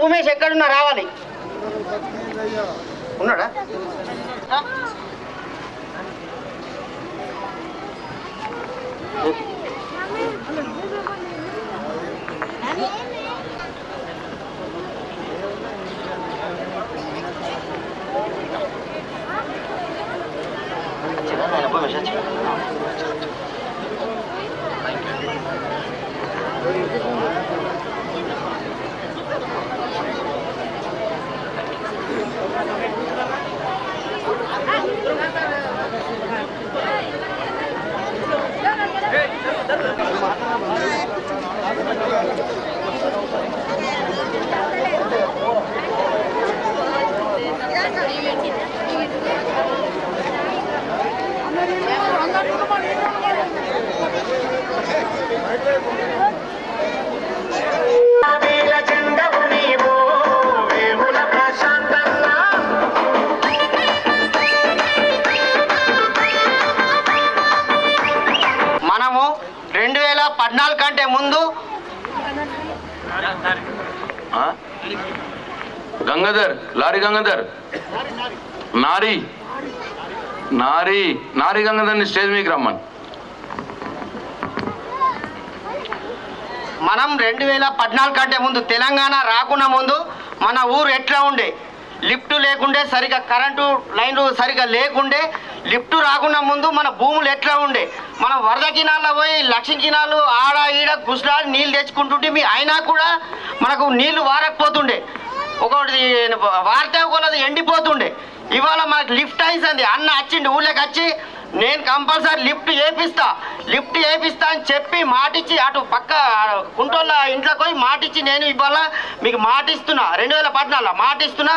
ఉమేష్ ఎక్కడున్నా రావాలి. ఉన్నాడా? మనము 2014 కంటే ముందు గంగాధర్ లారీ గంగాధర్ నారీ నారీ నారీ గంగాధర్ని స్టేజ్ మీకు రమ్మని. మనం 2014 కంటే ముందు తెలంగాణ రాకుండా ముందు మన ఊరు ఎట్లా ఉండే, లిఫ్ట్ లేకుండే, సరిగా కరెంటు లైన్లు సరిగా లేకుండే, లిఫ్ట్ రాకుండా ముందు మన భూములు ఎట్లా ఉండే, మనం వరద కినాల్లో పోయి లక్ష కినాలు ఆడ ఈడ గుసలాడి నీళ్ళు తెచ్చుకుంటుంటే అయినా కూడా మనకు నీళ్లు వారకపోతుండే, ఒకటి వారితే ఒకటి ఎండిపోతుండే. ఇవాళ మనకు లిఫ్ట్ అయింది. అన్న వచ్చిండు ఊళ్ళోకి వచ్చి నేను కంపల్సరీ లిఫ్ట్ వేపిస్తా అని చెప్పి మాటిచ్చి అటు పక్క కుంటోళ్ళ ఇంట్లోకి పోయి మాటిచ్చి నేను ఇవాళ మీకు మాటిస్తున్నా 2014 మాటిస్తున్నా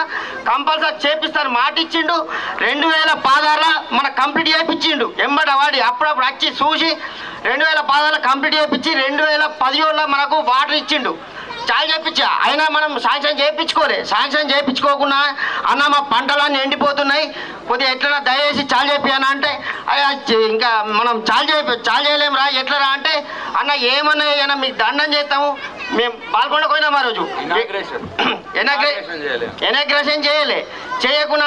కంపల్సరీ చేపిస్తాను మాటిచ్చిండు. 2016 మన కంప్లీట్ చేయించిండు ఎంబడ వాడి అప్పుడప్పుడు వచ్చి చూసి 2016 కంప్లీట్ చేయించి 2017 మనకు వాటర్ ఇచ్చిండు. చాయ్ చేయించా అయినా మనం శాంక్షన్ చేయించుకోకుండా అన్న మా పంటలన్నీ ఎండిపోతున్నాయి, కొద్దిగా ఎట్లా దయచేసి చాలు చేపియనా అంటే ఇంకా మనం చాలు చేయలేము రా ఎట్లా రా అంటే అన్న ఏమన్నా మీకు దండం చేస్తాము, మేము పాల్గొండకు పోయినాం ఆ రోజు ఎనాగ్రేషన్ చేయకుండా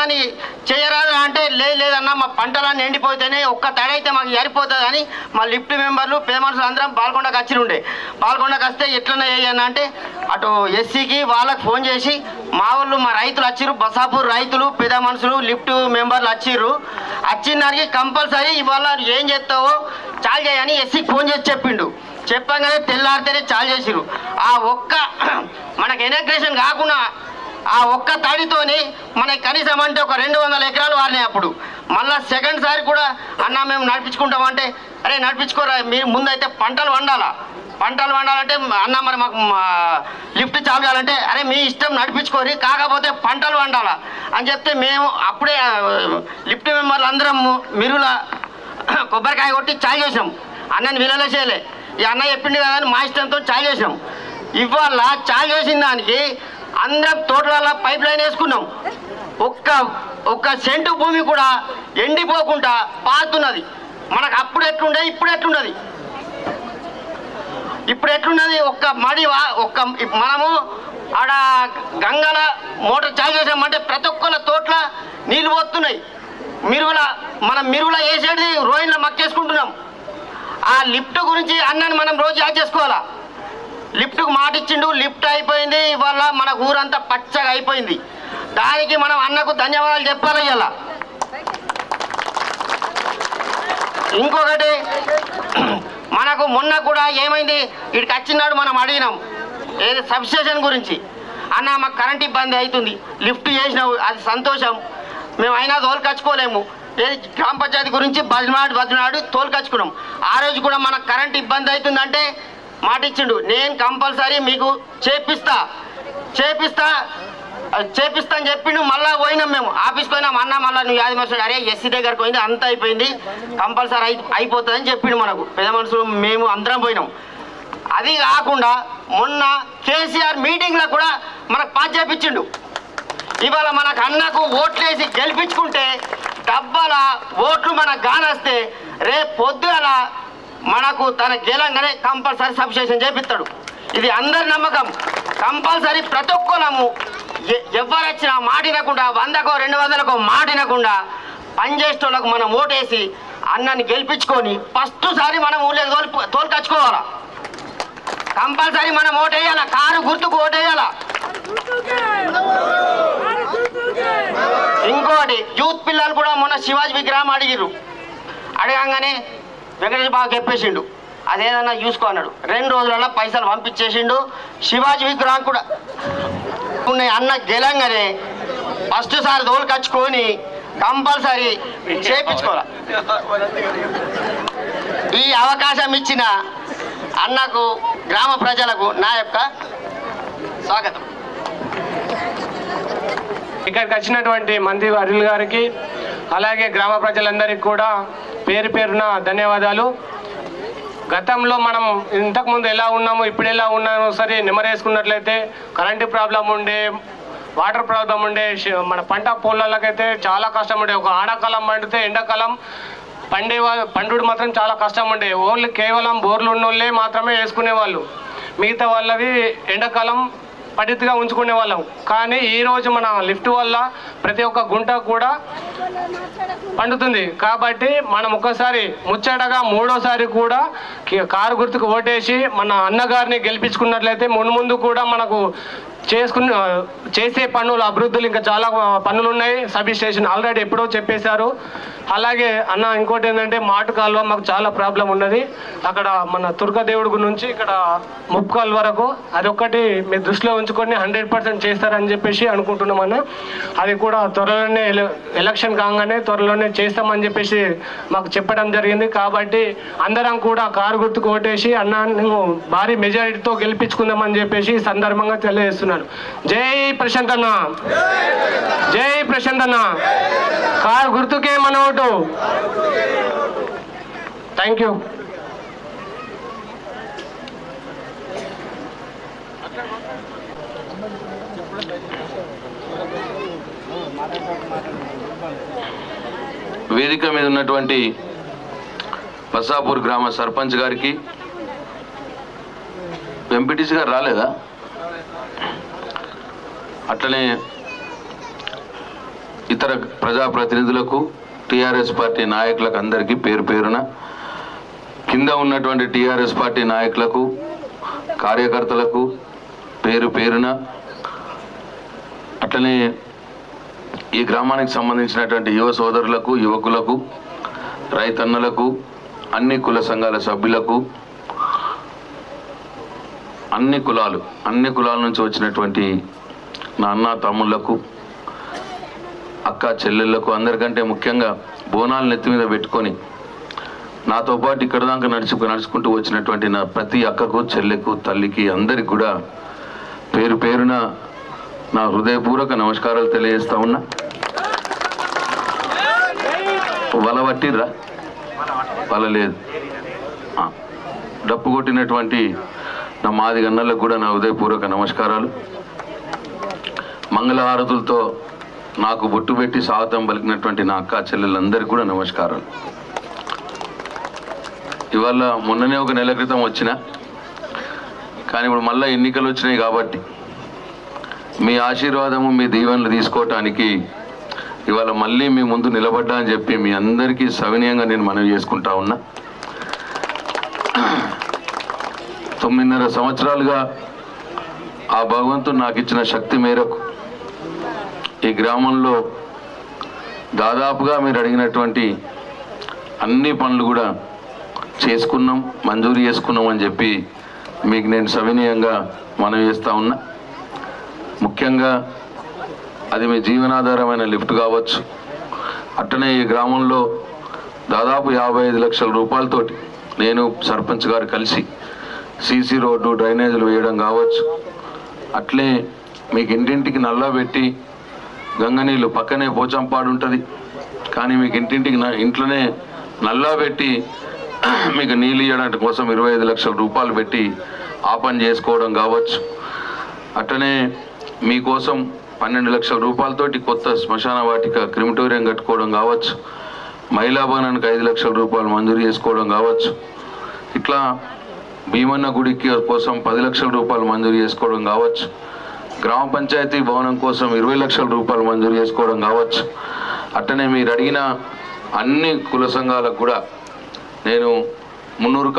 చేయరాదు అంటే లేదన్నా మా పంటలన్నీ ఎండిపోతేనే ఒక్క తడైతే మాకు సరిపోతుంది అని మా లిఫ్ట్ మెంబర్లు పేమెంట్స్ అందరం పాల్గొండకు వచ్చిండే. పాల్గొండకు వస్తే ఎట్లనే చేయన్నా అంటే అటు ఎస్సీకి వాళ్ళకి ఫోన్ చేసి మా రైతులు వచ్చిర్రు, బసాపూర్ రైతులు పెద్ద మనుషులు లిఫ్ట్ మెంబర్లు వచ్చిన దానికి కంపల్సరీ ఇవాళ ఏం చేస్తావో చాలు చేయని ఎస్సీకి ఫోన్ చేసి చెప్పిండు. చెప్పగానే తెల్లారితేనే చాలు చేసిరు. ఆ ఒక్క మనకు ఎనాగ్రేషన్ కాకుండా ఆ ఒక్క తడితోని మనకి కనీసం అంటే ఒక 200 ఎకరాలు వారినాయి. అప్పుడు మళ్ళీ సెకండ్ సారి కూడా అన్న మేము నడిపించుకుంటామంటే అరే నడిపించుకోరా, మీరు ముందైతే పంటలు వండాలంటే అన్న మరి మాకు లిఫ్ట్ చాలు చేయాలంటే అరే మీ ఇష్టం నడిపించుకోరి, కాకపోతే పంటలు వండాలా అని చెప్తే మేము అప్పుడే లిఫ్ట్ మెంబర్లు అందరం మిరుల కొబ్బరికాయ కొట్టి చాయ్ చేసాం. అన్నని విలువలే చేయలే, ఈ అన్న చెప్పింది కదా అని మా ఇష్టంతో చాయ్ చేసాం. ఇవాళ చాయ్ చేసిన దానికి అందరం తోటల పైప్ లైన్ వేసుకున్నాం. ఒక్క సెంటు భూమి కూడా ఎండిపోకుండా పారుతున్నది. మనకు అప్పుడు ఎట్లుండే ఇప్పుడు ఎట్లున్నది ఒక్క మడి మనము ఆడ గంగల మోటార్ చాలు చేసామంటే ప్రతి ఒక్కళ్ళ తోటల నీళ్ళు పోతున్నాయి. మనం మిరుగుల వేసేది రోయిన్లో మక్కేసుకుంటున్నాం. ఆ లిఫ్ట్ గురించి అన్నని మనం రోజు యాడ్ చేసుకోవాలా. లిఫ్ట్కు మాట ఇచ్చిండు, లిఫ్ట్ అయిపోయింది. ఇవాళ మన ఊరంతా పచ్చగా అయిపోయింది. దానికి మనం అన్నకు ధన్యవాదాలు చెప్పాలి. ఇలా ఇంకొకటి మనకు మొన్న కూడా ఏమైంది, ఇక్కడికి వచ్చినాడు మనం అడిగినాం ఏది సబ్స్టేషన్ గురించి. అన్న మాకు కరెంట్ ఇబ్బంది అవుతుంది, లిఫ్ట్ చేసినావు అది సంతోషం, మేము అయినా తోలుకచ్చుకోలేము. ఏది గ్రామ పంచాయతీ గురించి బదినాడు తోలుకచ్చుకున్నాం. ఆ రోజు కూడా మనకు కరెంట్ ఇబ్బంది అవుతుందంటే మాట ఇచ్చిండు, నేను కంపల్సరీ మీకు చేపిస్తా అని చెప్పిండు. మళ్ళీ పోయినాం, మేము ఆఫీస్కి పోయినాం. అన్న మళ్ళీ నువ్వు యాది మనుషులు అరే ఎస్సీ దగ్గరకు పోయింది, అంత అయిపోయింది, కంపల్సరీ అయిపోతుంది అని చెప్పిండు. మనకు పెద్ద మనుషులు మేము అందరం పోయినాం. అది కాకుండా మొన్న కేసీఆర్ మీటింగ్లో కూడా మనకు పాస్ చేపించిండు. ఇవాళ మనకు అన్నకు ఓట్లేసి గెలిపించుకుంటే డబ్బాల ఓట్లు మనకు గానొస్తే రేపు పొద్దుగల మనకు తన గెలంగానే కంపల్సరీ సబ్స్టేషన్ చేపిస్తాడు. ఇది అందరి నమ్మకం. కంపల్సరీ ప్రతి ఒక్కరము ఎవరు వచ్చినా మాటినకుండా 100కో 200కో మాటినకుండా పనిచేసేటోళ్ళకు మనం ఓటేసి అన్నని గెలిపించుకొని ఫస్ట్ సారి మనం ఊళ్ళో తోలుకొచ్చుకోవాలా. కంపల్సరీ మనం ఓటేయాలా, కారు గుర్తుకు ఓటేయాలా. ఇంకోటి యూత్ పిల్లలు కూడా మొన్న శివాజీ విగ్రహం అడిగిర్రు. అడగంగానే వెంకటేష్ బాగా చెప్పేసిండు అదేదన్నా చూసుకో అన్నాడు. 2 రోజులలో పైసలు పంపించేసిండు. శివాజీ విగ్రహం కూడా ఉన్నాయి. అన్న గెలంగానే ఫస్ట్ సారి తోలుకొచ్చుకొని కంపల్సరీ చేయించుకోవాలి. ఈ అవకాశం ఇచ్చిన అన్నకు గ్రామ ప్రజలకు నా యొక్క స్వాగతం. ఇక్కడికి వచ్చినటువంటి మంత్రి వర్యులు గారికి అలాగే గ్రామ ప్రజలందరికీ కూడా పేరు పేరున ధన్యవాదాలు. గతంలో మనం ఇంతకుముందు ఎలా ఉన్నాము ఇప్పుడు ఎలా ఉన్నాము సరే నెమరేసుకున్నట్లయితే కరెంటు ప్రాబ్లం ఉండే, వాటర్ ప్రాబ్లం ఉండే, మన పంట పొలాలకైతే చాలా కష్టం ఉండే. ఒక ఆడాకాలం పండితే ఎండాకాలం పండుడు మాత్రం చాలా కష్టం ఉండే. ఓన్లీ కేవలం బోర్లు ఉన్నోళ్ళే మాత్రమే వేసుకునేవాళ్ళు, మిగతా వాళ్ళవి ఎండాకాలం పద్ధతిగా ఉంచుకునే వాళ్ళం. కానీ ఈరోజు మన లిఫ్ట్ వల్ల ప్రతి ఒక్క గుంట కూడా పండుతుంది. కాబట్టి మనం ఒక్కసారి ముచ్చటగా 3వసారి కూడా కారు గుర్తుకు ఓటేసి మన అన్నగారిని గెలిపించుకున్నట్లయితే ముందు కూడా మనకు చేసే పనులు అభివృద్ధులు ఇంకా చాలా పనులు ఉన్నాయి. సబ్ స్టేషన్ ఆల్రెడీ ఎప్పుడో చెప్పేశారు. అలాగే అన్న ఇంకోటి ఏంటంటే మాటు కాలువ మాకు చాలా ప్రాబ్లం ఉన్నది. అక్కడ మన దుర్గదేవుడి నుంచి ఇక్కడ ముప్కాల్ వరకు అదొక్కటి మీరు దృష్టిలో ఉంచుకొని 100% చేస్తారని చెప్పేసి అనుకుంటున్నామన్న. అది కూడా త్వరలోనే ఎలక్షన్ కాగానే త్వరలోనే చేస్తామని చెప్పేసి మాకు చెప్పడం జరిగింది. కాబట్టి అందరం కూడా కారు గుర్తుకు ఓటేసి అన్నను భారీ మెజారిటీతో గెలిపించుకుందామని చెప్పేసి సందర్భంగా తెలియజేస్తున్నాను. జై ప్రశాంత్ అన్న, జై ప్రశాంత్ అన్న. కారు గుర్తుకే మన ఓటు. Thank you. వేదిక మీద ఉన్నటువంటి బసాపూర్ గ్రామ సర్పంచ్ గారికి, ఎంపీటీసీ గారు రాలేదా? అట్లనే ఇతర ప్రజాప్రతినిధులకు, టీఆర్ఎస్ పార్టీ నాయకులకు అందరికీ పేరు పేరున, కింద ఉన్నటువంటి టీఆర్ఎస్ పార్టీ నాయకులకు, కార్యకర్తలకు పేరు పేరున, అట్లనే ఈ గ్రామానికి సంబంధించినటువంటి యువ సోదరులకు, యువకులకు, రైతన్నలకు, అన్ని కుల సంఘాల సభ్యులకు, అన్ని కులాల నుంచి వచ్చినటువంటి నా అన్న తమ్ముళ్లకు, అక్క చెల్లెళ్లకు, అందరికంటే ముఖ్యంగా బోనాలు నెత్తి మీద పెట్టుకొని నాతో పాటు ఇక్కడ దాకా నడుచుకుంటూ వచ్చినటువంటి నా ప్రతి అక్కకు, చెల్లెకు, తల్లికి, అందరికి కూడా పేరు పేరున నా హృదయపూర్వక నమస్కారాలు తెలియజేస్తా ఉన్నా. వల పట్టిర్రా? వల లేదు. డప్పు కొట్టినటువంటి నా మాది గన్నలకు కూడా నా హృదయపూర్వక నమస్కారాలు. మంగళహారతులతో నాకు బొట్టు పెట్టి స్వాగతం పలికినటువంటి నా అక్క చెల్లెళ్ళందరికీ కూడా నమస్కారాలు. ఇవాళ మొన్ననే ఒక నెల క్రితం వచ్చిన, కానీ ఇప్పుడు మళ్ళీ ఎన్నికలు వచ్చినాయి కాబట్టి మీ ఆశీర్వాదము, మీ దీవెనలు తీసుకోవటానికి ఇవాళ మళ్ళీ మీ ముందు నిలబడ్డా అని చెప్పి మీ అందరికీ సవినయంగా నేను మనవి చేసుకుంటా ఉన్నా. 9.5 సంవత్సరాలుగా ఆ భగవంతుడు నాకు ఇచ్చిన శక్తి మేరకు ఈ గ్రామంలో దాదాపుగా మీరు అడిగినటువంటి అన్ని పనులు కూడా చేసుకున్నాం, మంజూరు చేసుకున్నాం అని చెప్పి మీకు నేను సవినయంగా మనవి చేస్తూ ఉన్నా. ముఖ్యంగా అది మీ జీవనాధారమైన లిఫ్ట్ కావచ్చు. అట్టనే ఈ గ్రామంలో దాదాపు 55 లక్షల రూపాయలతోటి నేను సర్పంచ్ గారు కలిసి సీసీ రోడ్డు, డ్రైనేజీలు వేయడం కావచ్చు. అట్లే మీకు ఇంటింటికి నల్లా పెట్టి గంగ నీళ్ళు, పక్కనే పోచంపాడు ఉంటుంది కానీ మీకు ఇంటింటికి ఇంట్లోనే నల్లా పెట్టి మీకు నీళ్ళు ఇవ్వడానికి కోసం 25 లక్షల రూపాయలు పెట్టి ఆ పని చేసుకోవడం కావచ్చు. అట్లనే మీకోసం 12 లక్షల రూపాయలతోటి కొత్త శ్మశాన వాటిక క్రిమిటోరియం కట్టుకోవడం కావచ్చు. మహిళా భవనానికి 5 లక్షల రూపాయలు మంజూరు చేసుకోవడం కావచ్చు. ఇట్లా భీమన్న గుడికి కోసం 10 లక్షల రూపాయలు మంజూరు చేసుకోవడం కావచ్చు, గ్రామ పంచాయతీ భవనం కోసం 20 లక్షల రూపాయలు మంజూరు చేసుకోవడం కావచ్చు. అట్టనే మీరు అడిగిన అన్ని కుల సంఘాలకు కూడా నేను మున్నూరు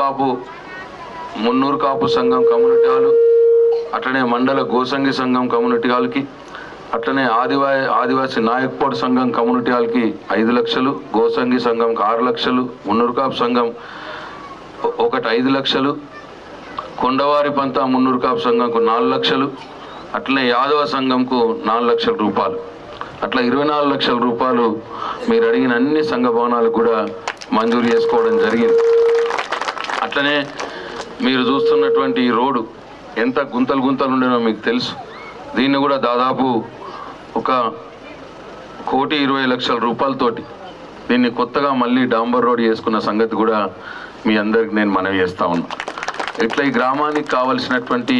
కాపు సంఘం కమ్యూనిటీ హాలు, అట్లనే మండల గోసంగి సంఘం కమ్యూనిటీ హాల్కి, అట్లనే ఆదివాసీ నాయక్పోడ్ సంఘం కమ్యూనిటీ హాల్కి 5 లక్షలు, గోసంగి సంఘంకి 6 లక్షలు, మున్నూరు కాపు సంఘం ఒకటి 5 లక్షలు, కొండవారి పంత మున్నూరు కాపు సంఘంకు 4 లక్షలు, అట్లనే యాదవ సంఘంకు 4 లక్షల రూపాయలు, అట్లా 24 లక్షల రూపాయలు మీరు అడిగిన అన్ని సంఘ భవనాలకు కూడా మంజూరు చేసుకోవడం జరిగింది. అట్లనే మీరు చూస్తున్నటువంటి ఈ రోడ్డు ఎంత గుంతలు ఉండేనో మీకు తెలుసు. దీన్ని కూడా దాదాపు 1,20,00,000 రూపాయలతోటి దీన్ని కొత్తగా మళ్ళీ డాంబర్ రోడ్ చేసుకున్న సంగతి కూడా మీ అందరికి నేను మనవి చేస్తా ఉన్నా. ఇట్లా ఈ గ్రామానికి కావలసినటువంటి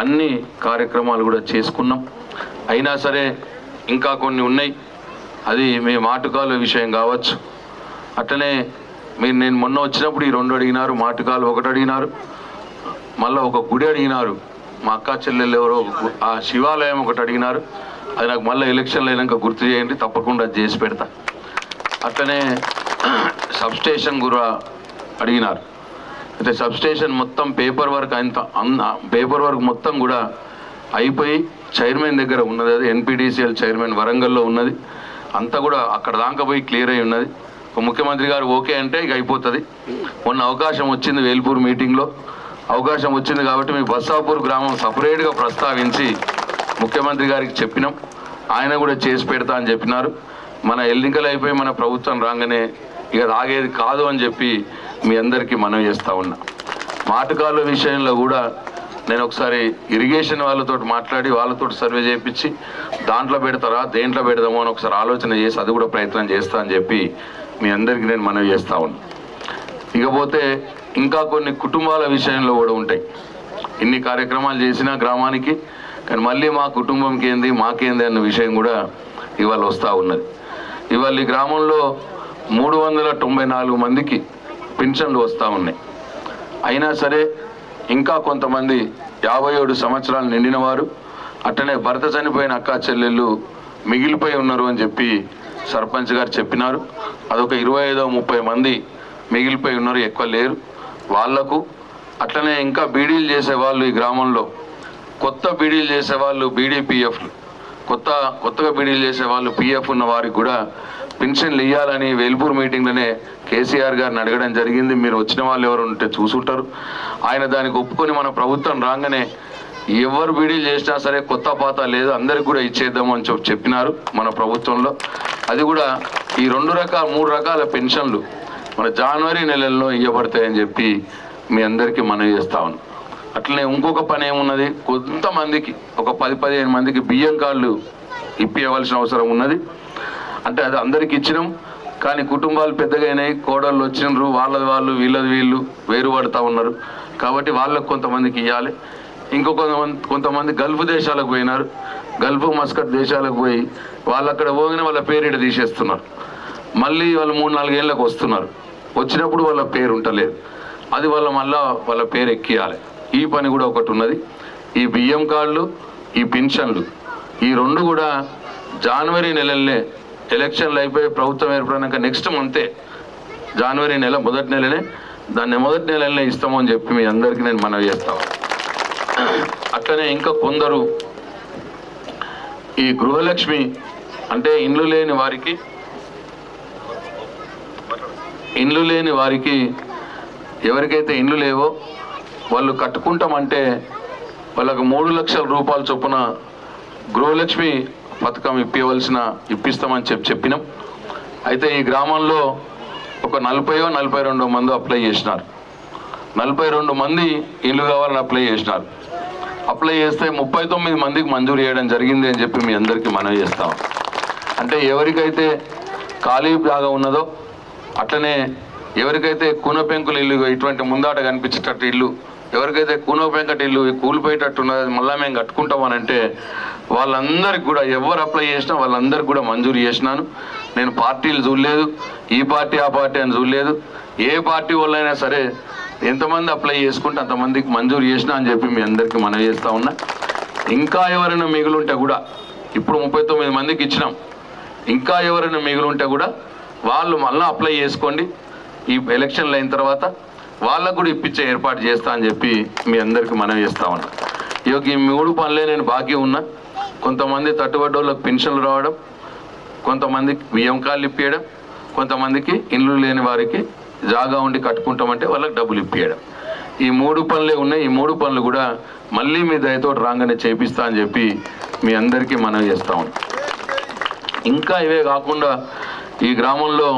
అన్ని కార్యక్రమాలు కూడా చేసుకున్నాం. అయినా సరే ఇంకా కొన్ని ఉన్నాయి. అది మీ మాటుకాలు విషయం కావచ్చు. అట్లనే నేను మొన్న వచ్చినప్పుడు ఈ 2 అడిగినారు, మాటుకాలు 1 అడిగినారు, మళ్ళీ ఒక గుడి అడిగినారు, మా అక్క చెల్లెళ్ళు ఎవరో ఆ శివాలయం 1 అడిగినారు. అది నాకు మళ్ళీ ఎలక్షన్లు అయినాక గుర్తు చేయండి, తప్పకుండా చేసి పెడతా. అట్లనే సబ్స్టేషన్ కూడా అడిగినారు. అయితే సబ్స్టేషన్ మొత్తం పేపర్ వర్క్ మొత్తం కూడా అయిపోయి చైర్మన్ దగ్గర ఉన్నది. అది ఎన్పిడిసిఎల్ చైర్మన్ వరంగల్లో ఉన్నది. అంతా కూడా అక్కడ దాకా పోయి క్లియర్ అయి ఉన్నది. ముఖ్యమంత్రి గారు ఓకే అంటే ఇక అయిపోతుంది. మొన్న అవకాశం వచ్చింది, వేల్పూర్ మీటింగ్లో అవకాశం వచ్చింది కాబట్టి మీ బస్సాపూర్ గ్రామం సపరేట్గా ప్రస్తావించి ముఖ్యమంత్రి గారికి చెప్పినాం. ఆయన కూడా చేసి పెడతా అని చెప్పినారు. మన ఎన్నికలు అయిపోయి మన ప్రభుత్వం రాగానే ఇక ఆగేది కాదు అని చెప్పి మీ అందరికీ మనవి చేస్తూ ఉన్నా. మాటకాల విషయంలో కూడా నేను ఒకసారి ఇరిగేషన్ వాళ్ళతో మాట్లాడి వాళ్ళతో సర్వే చేయించి దాంట్లో పెడతారా దేంట్లో పెడదామో అని ఒకసారి ఆలోచన చేసి అది కూడా ప్రయత్నం చేస్తా అని చెప్పి మీ అందరికీ నేను మనవి చేస్తూ ఉన్నా. ఇకపోతే ఇంకా కొన్ని కుటుంబాల విషయంలో కూడా ఉంటాయి. ఇన్ని కార్యక్రమాలు చేసినా గ్రామానికి, కానీ మళ్ళీ మా కుటుంబంకి ఏంది మాకేంది అన్న విషయం కూడా ఇవాళ వస్తూ ఉన్నది. ఇవాళ ఈ గ్రామంలో 394 మందికి పెన్షన్లు వస్తూ ఉన్నాయి. అయినా సరే ఇంకా కొంతమంది 57 సంవత్సరాలు నిండిన వారు, అట్టనే భర్త చనిపోయిన అక్క చెల్లెళ్ళు మిగిలిపోయి ఉన్నారు అని చెప్పి సర్పంచ్ గారు చెప్పినారు. అదొక 25-30 మంది మిగిలిపోయి ఉన్నారు, ఎక్కువ లేరు వాళ్లకు. అట్లనే ఇంకా బీడీలు చేసేవాళ్ళు ఈ గ్రామంలో, కొత్త బీడీలు చేసేవాళ్ళు బీడీపీఎఫ్లు, కొత్తగా బీడీలు చేసేవాళ్ళు పీఎఫ్ ఉన్న వారికి కూడా పెన్షన్లు ఇవ్వాలని వేల్పూర్ మీటింగ్లోనే కేసీఆర్ గారిని అడగడం జరిగింది. మీరు వచ్చిన వాళ్ళు ఎవరు ఉంటే చూసుంటారు. ఆయన దానికి ఒప్పుకొని మన ప్రభుత్వం రాగానే ఎవరు బీడీలు చేసినా సరే కొత్త పాత లేదు అందరికి కూడా ఇచ్చేద్దాము అని చెప్పినారు మన ప్రభుత్వంలో. అది కూడా ఈ 3 రకాల పెన్షన్లు మన జనవరి నెలల్లో ఇవ్వబడతాయని చెప్పి మీ అందరికీ మనవి చేస్తా ఉన్నాం. అట్లనే ఇంకొక పని ఏమున్నది, కొంతమందికి ఒక 10-15 మందికి బియ్యం కార్డులు ఇప్పివ్వాల్సిన అవసరం ఉన్నది. అంటే అది అందరికి ఇచ్చినాం, కానీ కుటుంబాలు పెద్దగా అయినాయి, కోడళ్ళు వచ్చినారు, వాళ్ళు వీళ్ళు వేరు పడుతూ ఉన్నారు. కాబట్టి వాళ్ళకు కొంతమందికి ఇవ్వాలి. కొంతమంది గల్ఫ్ దేశాలకు పోయినారు, గల్ఫ్ మస్కట్ దేశాలకు పోయి వాళ్ళు అక్కడ పోగానే వాళ్ళ పేరు ఇట తీసేస్తున్నారు. మళ్ళీ వాళ్ళు 3-4 ఏళ్ళకు వస్తున్నారు, వచ్చినప్పుడు వాళ్ళ పేరు ఉంటలేదు, అది వాళ్ళ పేరు ఎక్కియాలి. ఈ పని కూడా ఒకటి ఉన్నది. ఈ బియ్యం కార్డులు, ఈ పెన్షన్లు, ఈ 2 కూడా జనవరి నెలలనే ఎలక్షన్లు అయిపోయి ప్రభుత్వం ఏర్పడినాక నెక్స్ట్ మంతే జనవరి నెల మొదటి నెలనే ఇస్తామని చెప్పి మీ అందరికీ నేను మనవి చేస్తాను. అట్లనే ఇంకా కొందరు ఈ గృహలక్ష్మి అంటే ఇండ్లు లేని వారికి ఎవరికైతే ఇండ్లు లేవో వాళ్ళు కట్టుకుంటామంటే వాళ్ళకు 3 లక్షల రూపాయల చొప్పున గృహలక్ష్మి పథకం ఇప్పిస్తామని చెప్పినాం. అయితే ఈ గ్రామంలో ఒక 40-42 మంది అప్లై చేసినారు. 42 మంది ఇల్లు కావాలని అప్లై చేసినారు. అప్లై చేస్తే 39 మందికి మంజూరు చేయడం జరిగింది అని చెప్పి మీ అందరికీ మనవి చేస్తాం. అంటే ఎవరికైతే ఖాళీ జాగా ఉన్నదో, అట్లనే ఎవరికైతే కూనపెంకుల ఇల్లు ఇటువంటి ముందాట కనిపించేటట్టు ఇల్లు, ఎవరికైతే కూనపెంకటి ఇల్లు కూలిపోయేటట్టు ఉన్నది మళ్ళీ మేము కట్టుకుంటామని అంటే వాళ్ళందరికీ కూడా ఎవరు అప్లై చేసినా వాళ్ళందరికీ కూడా మంజూరు చేసినాను. నేను పార్టీలు చూడలేదు, ఈ పార్టీ ఆ పార్టీ అని చూడలేదు. ఏ పార్టీ వాళ్ళైనా సరే ఎంతమంది అప్లై చేసుకుంటే అంతమందికి మంజూరు చేసినా అని చెప్పి మీ అందరికీ మనవి చేస్తూ ఉన్నా. ఇంకా ఎవరైనా మిగులుంటే కూడా, ఇప్పుడు 39 మందికి ఇచ్చినాం, ఇంకా ఎవరైనా మిగులుంటే కూడా వాళ్ళు మళ్ళీ అప్లై చేసుకోండి. ఈ ఎలక్షన్లు అయిన తర్వాత వాళ్ళకు కూడా ఇప్పించే ఏర్పాటు చేస్తా అని చెప్పి మీ అందరికీ మనవి చేస్తూ ఉన్నా. ఈ 3 పనులే నేను బాకీ ఉన్నా. కొంతమంది తట్టుబడ్డోళ్ళకి పెన్షన్లు రావడం, కొంతమందికి బియ్యం కార్డులు ఇప్పించడం, కొంతమందికి ఇల్లు లేని వారికి జాగా ఉండి కట్టుకుంటామంటే వాళ్ళకి డబ్బులు ఇప్పించడం. ఈ 3 పనులే ఉన్నాయి. ఈ 3 పనులు కూడా మళ్ళీ మీ దయతో రాగానే చేపిస్తా అని చెప్పి మీ అందరికీ మనవి చేస్తా ఉన్నాం. ఇంకా ఇవే కాకుండా ఈ గ్రామంలో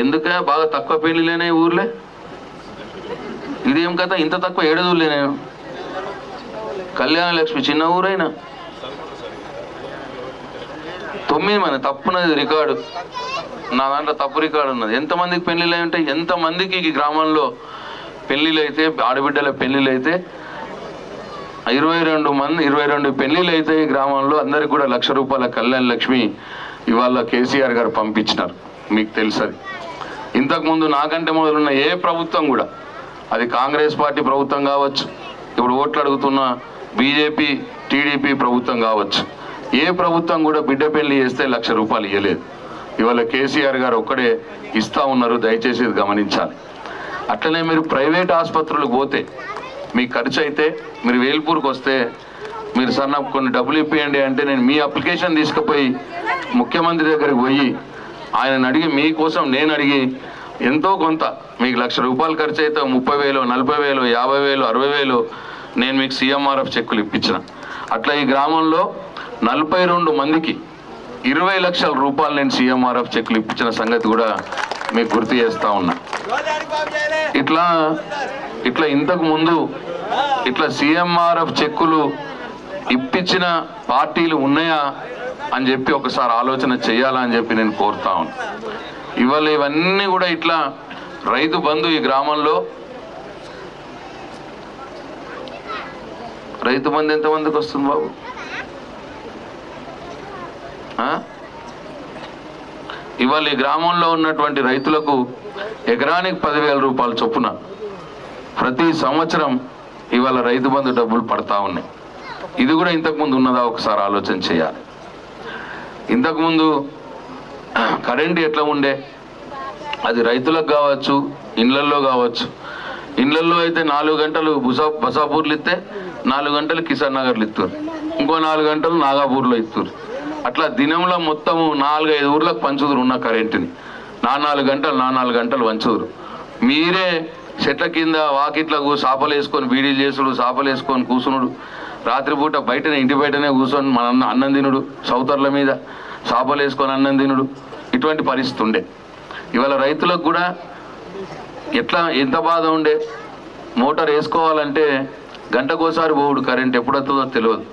ఎందుకే బాగా తక్కువ పెళ్ళిలేనే ఊర్లే, ఇదేం కదా ఇంత తక్కువ ఏడదూరులేనే. కళ్యాణ లక్ష్మి చిన్న ఊరైనా 9 మంది తప్పున్నది రికార్డు, నా దాంట్లో తప్పు రికార్డు ఉన్నది. ఎంతమందికి పెళ్ళిళ్ళు అయి ఉంటాయి, ఎంతమందికి ఈ గ్రామంలో పెళ్ళిళ్ళు అయితే, ఆడబిడ్డల పెళ్ళిళ్ళు అయితే 22 పెళ్ళిళ్ళు అయితే ఈ గ్రామంలో. అందరికి కూడా ₹1,00,000 కళ్యాణ లక్ష్మి ఇవాళ కేసీఆర్ గారు పంపించినారు, మీకు తెలుసు. ఇంతకుముందు నాకంటే మొదలున్న ఏ ప్రభుత్వం కూడా, అది కాంగ్రెస్ పార్టీ ప్రభుత్వం కావచ్చు, ఇప్పుడు ఓట్లు అడుగుతున్న బీజేపీ టీడీపీ ప్రభుత్వం కావచ్చు, ఏ ప్రభుత్వం కూడా బిడ్డ పెళ్లి చేస్తే ₹1,00,000 ఇవ్వలేదు. ఇవాళ కేసీఆర్ గారు ఒక్కడే ఇస్తూ ఉన్నారు, దయచేసి ఇది గమనించాలి. అట్లనే మీరు ప్రైవేట్ ఆసుపత్రులకు పోతే మీ ఖర్చు అయితే, మీరు వేల్పూర్కి వస్తే మీరు సార్ నాకు కొన్ని డబ్బులు ఇప్పియండి అంటే నేను మీ అప్లికేషన్ తీసుకుపోయి ముఖ్యమంత్రి దగ్గరికి పోయి ఆయనను అడిగి, మీకోసం నేను అడిగి ఎంతో కొంత మీకు ₹1,00,000 ఖర్చు అయితే 30,000, 40,000, 50,000, 60,000 నేను మీకు CMRF చెక్కులు ఇప్పించిన. అట్లా ఈ గ్రామంలో 42 మందికి ₹20 లక్షల నేను CMRF చెక్కులు ఇప్పించిన సంగతి కూడా మీకు గుర్తు చేస్తూ ఉన్నా. ఇట్లా ఇంతకు ముందు ఇట్లా CMRF చెక్కులు ఇప్పించిన పార్టీలు ఉన్నాయా అని చెప్పి ఒకసారి ఆలోచన చేయాలని చెప్పి నేను కోరుతా ఉన్నా. ఇవాళ ఇవన్నీ కూడా ఇట్లా రైతు బంధు ఈ గ్రామంలో రైతు బంధు ఎంతమందికి వస్తుంది బాబు? ఇవాళ ఈ గ్రామంలో ఉన్నటువంటి రైతులకు ఎకరానికి ₹10,000 చొప్పున ప్రతి సంవత్సరం ఇవాళ రైతు బంధు డబ్బులు పడతా ఉన్నాయి. ఇది కూడా ఇంతకుముందు ఉన్నదా ఒకసారి ఆలోచన చేయాలి. ఇంతకుముందు కరెంటు ఎట్లా ఉండే, అది రైతులకు కావచ్చు, ఇండ్లల్లో కావచ్చు. ఇండ్లల్లో అయితే 4 గంటలు బసాపూర్లు ఇస్తే 4 గంటలు కిసాన్ నగర్లు ఇస్తారు, ఇంకో 4 గంటలు నాగాపూర్లో ఇస్తారు. అట్లా దినంలో మొత్తము 4-5 ఊర్లకు పంచుదురు ఉన్న కరెంటుని. 4 గంటలు పంచుదురు. మీరే చెట్ల కింద వాకిట్లకు సాపలు వేసుకొని బీడీలు చేసుడు, సాపలు వేసుకొని కూసునుడు, రాత్రిపూట బయటనే ఇంటి బయటనే కూర్చొని మన అన్నం తినుడు, సౌతర్ల మీద సాపలు వేసుకొని అన్నం తినుడు, ఇటువంటి పరిస్థితి ఉండే. ఇవాళ రైతులకు కూడా ఎంత బాధ ఉండే. మోటార్ వేసుకోవాలంటే గంటకోసారి పోవుడు, కరెంట్ ఎప్పుడొస్తుందో తెలియదు.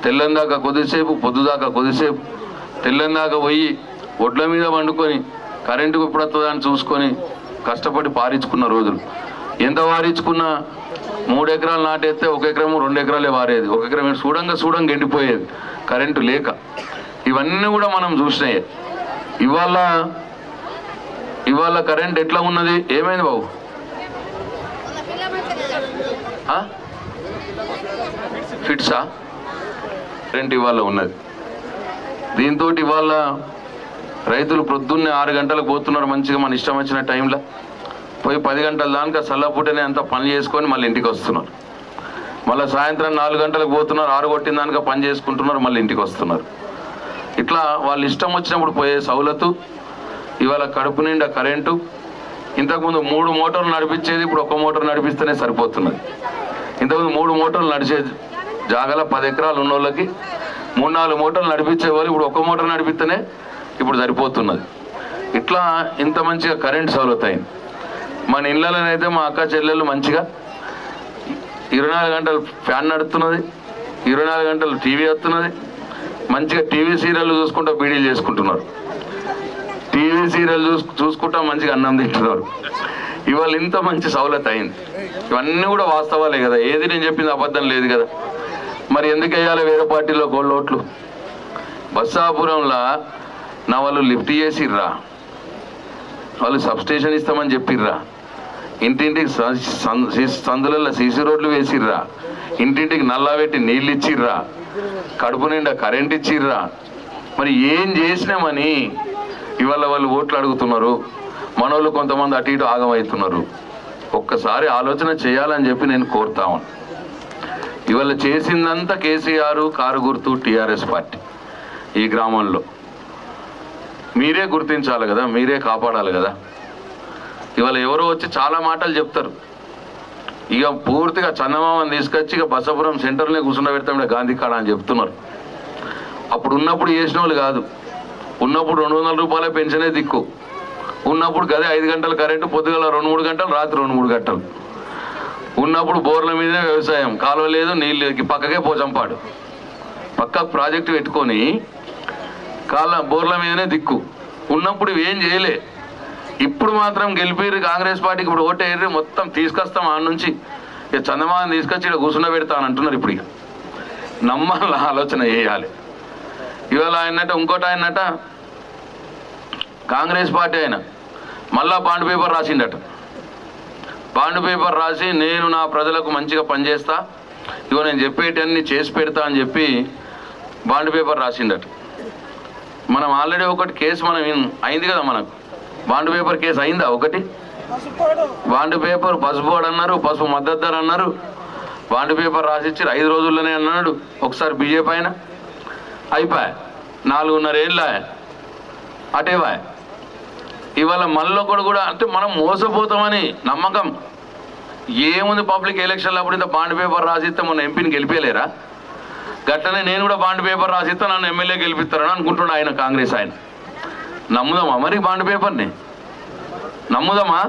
తెల్లందాకా కొద్దిసేపు, పొద్దుదాకా కొద్దిసేపు, తెల్లందాకా పోయి ఒడ్ల మీద వండుకొని కరెంటుకు ఎప్పుడొస్తుందా అని చూసుకొని కష్టపడి పారించుకున్న రోజులు. ఎంత వారించుకున్నా 3 ఎకరాలు నాటేస్తే 1 ఎకరము 2 ఎకరాలే వారేది, 1 ఎకరం చూడంగా ఎండిపోయేది కరెంటు లేక. ఇవన్నీ కూడా మనం చూసినాయి. ఇవాళ కరెంట్ ఎట్లా ఉన్నది, ఏమైంది బాబు? ఫిట్సా? కరెంట్ ఇవాళ ఉన్నది. దీంతో ఇవాళ రైతులు పొద్దున్నే 6 గంటలకు పోతున్నారు, మంచిగా మన ఇష్టం వచ్చిన టైంలో పోయి 10 గంటల దానిక చల్లపూటనే అంతా పని చేసుకొని మళ్ళీ ఇంటికి వస్తున్నారు. మళ్ళీ సాయంత్రం 4 గంటలకు పోతున్నారు, 6 కొట్టిన దానిక పని చేసుకుంటున్నారు, మళ్ళీ ఇంటికి వస్తున్నారు. ఇట్లా వాళ్ళు ఇష్టం వచ్చినప్పుడు పోయే సౌలతు. ఇవాళ కడుపు నిండా కరెంటు. ఇంతకుముందు 3 మోటార్లు నడిపించేది, ఇప్పుడు 1 మోటార్ నడిపిస్తేనే సరిపోతున్నది. ఇంతకుముందు 3 మోటార్లు నడిచేది జాగల 10 ఎకరాలు ఉన్న వాళ్ళకి 3-4 మోటార్లు నడిపించేవాళ్ళు, ఇప్పుడు 1 మోటార్ నడిపిస్తేనే ఇప్పుడు సరిపోతున్నది. ఇట్లా ఇంత మంచిగా కరెంట్ సౌలత్ అయింది. మన ఇళ్ళలోనైతే మా అక్క చెల్లెళ్ళు మంచిగా 24 గంటలు ఫ్యాన్ నడుస్తున్నది, 24 గంటలు టీవీ వస్తున్నది. మంచిగా టీవీ సీరియల్ చూసుకుంటూ బీడీలు చేసుకుంటున్నారు, టీవీ సీరియల్ చూసుకుంటా మంచిగా అన్నం తింటున్నారు. ఇవాళ ఇంత మంచి సౌలత్ అయింది. ఇవన్నీ కూడా వాస్తవాలే కదా, ఏది నేను చెప్పింది అబద్ధం లేదు కదా. మరి ఎందుకు వేయాలి వేరే పార్టీలో గోల్డ్ ఓట్లు? బస్సాపురంలో నా వాళ్ళు లిఫ్ట్ చేసిర్రా, వాళ్ళు సబ్స్టేషన్ ఇస్తామని చెప్పిర్రా, ఇంటింటికి సందులలో సీసీ రోడ్లు వేసిర్రా, ఇంటింటికి నల్లా పెట్టి నీళ్ళు ఇచ్చిర్రా, కడుపు నిండా కరెంట్ ఇచ్చిర్రా. మరి ఏం చేసినామని ఇవాళ వాళ్ళు ఓట్లు అడుగుతున్నారు. మనోళ్ళు కొంతమంది అటు ఇటు ఆగమవుతున్నారు. ఒక్కసారి ఆలోచన చేయాలని చెప్పి నేను కోరుతాను. ఇవాళ చేసిందంతా కేసీఆర్, కారు గుర్తు, టీఆర్ఎస్ పార్టీ. ఈ గ్రామంలో మీరే గుర్తించాలి కదా, మీరే కాపాడాలి కదా. ఇవాళ ఎవరో వచ్చి చాలా మాటలు చెప్తారు. ఇక పూర్తిగా చందమామని తీసుకొచ్చి ఇక బసపురం సెంటర్లో కూర్చుండబెడతాం గాంధీ కాడ అని చెప్తున్నారు. అప్పుడు ఉన్నప్పుడు చేసిన వాళ్ళు కాదు. ఉన్నప్పుడు 200 రూపాయల పెన్షనే దిక్కు. ఉన్నప్పుడు గదే 5 గంటల కరెంటు, పొద్దుగల 2-3 గంటలు, రాత్రి 2-3 గంటలు. ఉన్నప్పుడు బోర్ల మీదనే వ్యవసాయం, కాలువ లేదు, నీళ్ళు పక్కకే పోచంపాడు, పక్కకు ప్రాజెక్టు పెట్టుకొని బోర్ల మీదనే దిక్కు. ఉన్నప్పుడు ఇవేం చేయలే. ఇప్పుడు మాత్రం గెలిపిరు కాంగ్రెస్ పార్టీకి. ఇప్పుడు ఓటేర్రి మొత్తం తీసుకొస్తాం ఆడ నుంచి, ఇక చందమామని తీసుకొచ్చి ఇక్కడ కూర్చుండ పెడతాను అంటున్నారు. ఇప్పుడు ఇక నమ్మాల ఆలోచన చేయాలి. ఇవాళ ఆయనట ఇంకోటి ఆయనట కాంగ్రెస్ పార్టీ ఆయన మళ్ళా బాండ్ పేపర్ రాసిండట. బాండ్ పేపర్ రాసి నేను నా ప్రజలకు మంచిగా పనిచేస్తా, ఇగో నేను చెప్పేటన్నీ చేసి పెడతా అని చెప్పి బాండ్ పేపర్ రాసిండట. మనం ఆల్రెడీ ఒకటి కేసు మనం అయింది కదా, మనకు బాండ్ పేపర్ కేసు అయిందా ఒకటి? బాండ్ పేపర్ పసుపోడు అన్నారు, పసుపు మద్దతు ధర అన్నారు, బాండ్ పేపర్ రాసిచ్చి 5 రోజుల్లోనే అన్నాడు ఒకసారి బీజేపీ ఆయన. అయిపోయా 4.5 ఏళ్ళ అటేవా. ఇవాళ మళ్ళొకడు కూడా అంటే మనం మోసపోతామని నమ్మకం ఏముంది. పబ్లిక్ ఎలక్షన్లు అప్పుడు ఇంత బాండ్ పేపర్ రాసిస్తే మొన్న ఎంపీని గెలిపేలేరా? గట్లనే నేను కూడా బాండ్ పేపర్ రాసిస్తే నన్ను ఎమ్మెల్యే గెలిపిస్తారని అనుకుంటున్నా ఆయన, కాంగ్రెస్ ఆయన. నమ్ముదామా మరి బాండ్ పేపర్ని? నమ్ముదామా?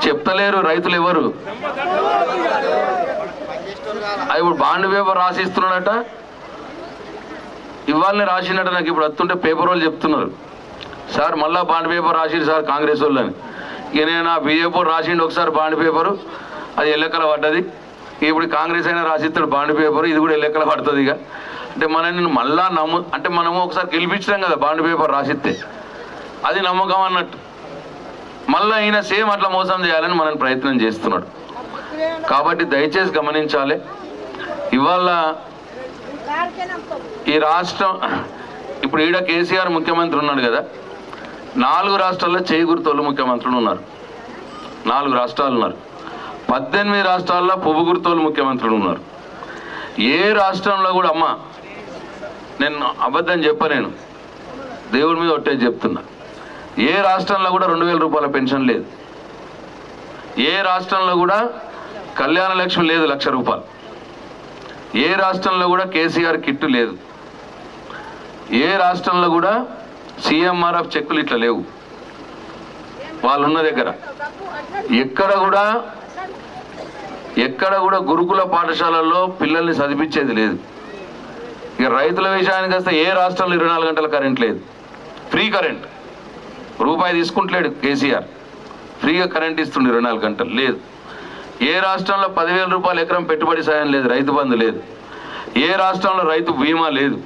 చెప్తలేరు రైతులు ఎవరు. ఇప్పుడు బాండ్ పేపర్ రాసిస్తున్నాడట, ఇవాళనే రాసిండట. నాకు ఇప్పుడు వస్తుంటే పేపర్ వాళ్ళు చెప్తున్నారు, సార్ మళ్ళా బాండ్ పేపర్ రాసిండు సార్ కాంగ్రెస్ వాళ్ళని. ఇక నేను ఆ బీజేపీ రాసిండు ఒకసారి బాండ్ పేపరు, అది ఎల్లెక్కల పడ్డది. ఇప్పుడు కాంగ్రెస్ అయినా రాసిస్తాడు బాండ్ పేపర్, ఇది కూడా ఎల్లెక్కల పడుతుంది. ఇక అంటే మనని మళ్ళా అంటే మనము ఒకసారి గెలిపించాం కదా బాండ్ పేపర్ రాసిస్తే, అది నమ్మకం అన్నట్టు. మళ్ళీ ఈయన సేమ్ అట్లా మోసం చేయాలని మనం ప్రయత్నం చేస్తున్నాడు. కాబట్టి దయచేసి గమనించాలి. ఇవాళ ఈ రాష్ట్రం ఇప్పుడు ఈడ కేసీఆర్ ముఖ్యమంత్రి ఉన్నాడు కదా, 4 రాష్ట్రాల్లో చేయి గుర్తోళ్ళు ముఖ్యమంత్రులు ఉన్నారు. 4 రాష్ట్రాలు ఉన్నారు. 18 రాష్ట్రాల్లో పువ్వు గుర్తోళ్ళు ముఖ్యమంత్రులు ఉన్నారు. ఏ రాష్ట్రంలో కూడా అమ్మ నేను అబద్ధం చెప్పలేను, దేవుడి మీద ఒట్టేసి చెప్తున్నా, ఏ రాష్ట్రంలో కూడా 2000 రూపాయల పెన్షన్ లేదు. ఏ రాష్ట్రంలో కూడా కళ్యాణ లక్ష్మి లేదు 1,00,000 రూపాయలు. ఏ రాష్ట్రంలో కూడా కేసీఆర్ కిట్టు లేదు. ఏ రాష్ట్రంలో కూడా CMRF చెక్కులు ఇట్లా లేవు వాళ్ళు ఉన్న దగ్గర. ఎక్కడ కూడా గురుకుల పాఠశాలల్లో పిల్లల్ని చదివించేది లేదు. ఇక రైతుల విషయానికి వస్తే ఏ రాష్ట్రంలో 24 గంటల కరెంట్ లేదు, ఫ్రీ కరెంట్. రూపాయి తీసుకుంటలేడు కేసీఆర్, ఫ్రీగా కరెంట్ ఇస్తుండే 24 గంటలు లేదు. ఏ రాష్ట్రంలో 10,000 రూపాయలు ఎకరం పెట్టుబడి సాయం లేదు, రైతు బంధు లేదు. ఏ రాష్ట్రంలో రైతు బీమా లేదు.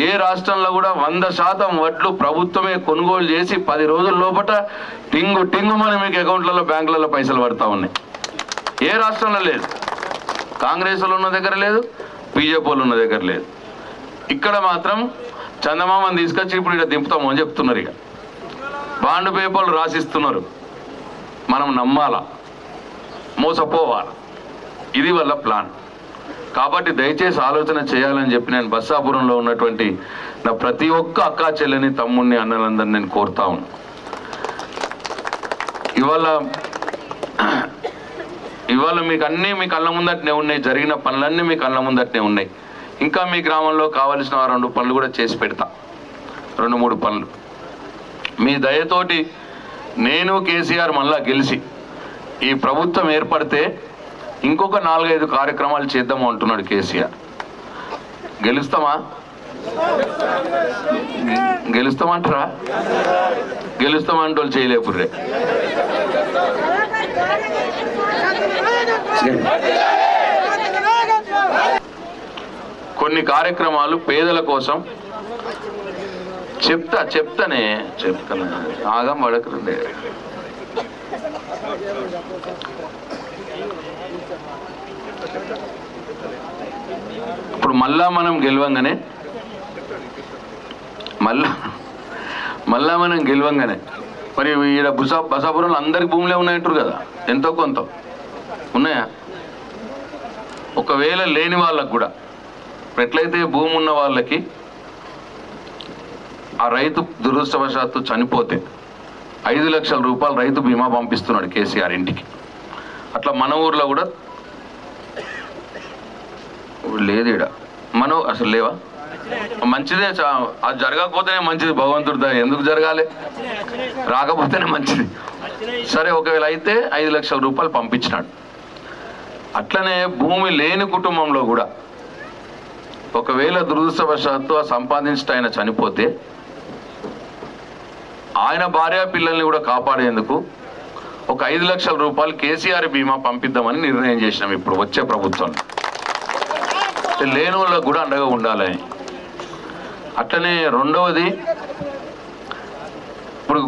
ఏ రాష్ట్రంలో కూడా 100% వడ్లు ప్రభుత్వమే కొనుగోలు చేసి 10 రోజుల లోపల టింగు మన మీకు అకౌంట్లలో బ్యాంకులలో పైసలు పడతా ఉన్నాయి. ఏ రాష్ట్రంలో లేదు. కాంగ్రెస్ వాళ్ళు ఉన్న దగ్గర లేదు, బీజేపీ వాళ్ళు ఉన్న దగ్గర లేదు. ఇక్కడ మాత్రం చందమామని తీసుకొచ్చి ఇప్పుడు ఇక్కడ దింపుతాము అని చెప్తున్నారు. ఇక బాండ్ పేపర్లు రాసిస్తున్నారు. మనం నమ్మాలా, మోసపోవాలి, ఇది వాళ్ళ ప్లాన్. కాబట్టి దయచేసి ఆలోచన చేయాలని చెప్పి నేను బస్సాపురంలో ఉన్నటువంటి నా ప్రతి ఒక్క అక్కా చెల్లెని, తమ్ముడిని, అన్నలందరినీ నేను కోరుతా ఉన్నాను. ఇవాళ మీకు అన్నీ మీ కళ్ళ ముందటనే ఉన్నాయి, జరిగిన పనులన్నీ మీ కళ్ళ ముందటనే ఉన్నాయి. ఇంకా మీ గ్రామంలో కావాల్సిన 2 పనులు కూడా చేసి పెడతా, 2-3 పనులు. మీ దయతోటి నేను కేసీఆర్ మళ్ళా గెలిచి ఈ ప్రభుత్వం ఏర్పడితే ఇంకొక 4-5 కార్యక్రమాలు చేద్దాము అంటున్నాడు కేసీఆర్. గెలుస్తామంటారా? గెలుస్తామంటే వాళ్ళు చేయలేపుర్రే. కొన్ని కార్యక్రమాలు పేదల కోసం చెప్తాను ఆగం పడకండి. ఇప్పుడు మళ్ళా మనం గెలవంగానే మరి ఈడ బసాపురంలో అందరికి భూములే ఉన్నాయంటారు కదా, ఎంతో కొంత ఉన్నాయా? ఒకవేళ లేని వాళ్ళకు కూడా ఎట్లయితే భూమి ఉన్న వాళ్ళకి ఆ రైతు దురదృష్టవశాత్తు చనిపోతే 5 లక్షల రూపాయలు రైతు బీమా పంపిస్తున్నాడు కేసీఆర్ ఇంటికి. అట్లా మన ఊర్లో కూడా లేదు, ఈడ మనం అసలు లేవా? మంచిదే, అది జరగకపోతేనే మంచిది. భగవంతుడితో ఎందుకు జరగాలి, రాకపోతేనే మంచిది. సరే, ఒకవేళ అయితే 5 లక్షల రూపాయలు పంపించినాడు. అట్లనే భూమి లేని కుటుంబంలో కూడా ఒకవేళ దురదృష్టవశాత్తు ఆ సంపాదించిన ఆయన చనిపోతే ఆయన భార్య పిల్లల్ని కూడా కాపాడేందుకు ఒక 5 లక్షల రూపాయలు కేసీఆర్ బీమా పంపిద్దామని నిర్ణయం చేసినాం ఇప్పుడు వచ్చే ప్రభుత్వం. లేని వాళ్ళకు కూడా అండగా ఉండాలని. అట్లనే రెండవది, ఇప్పుడు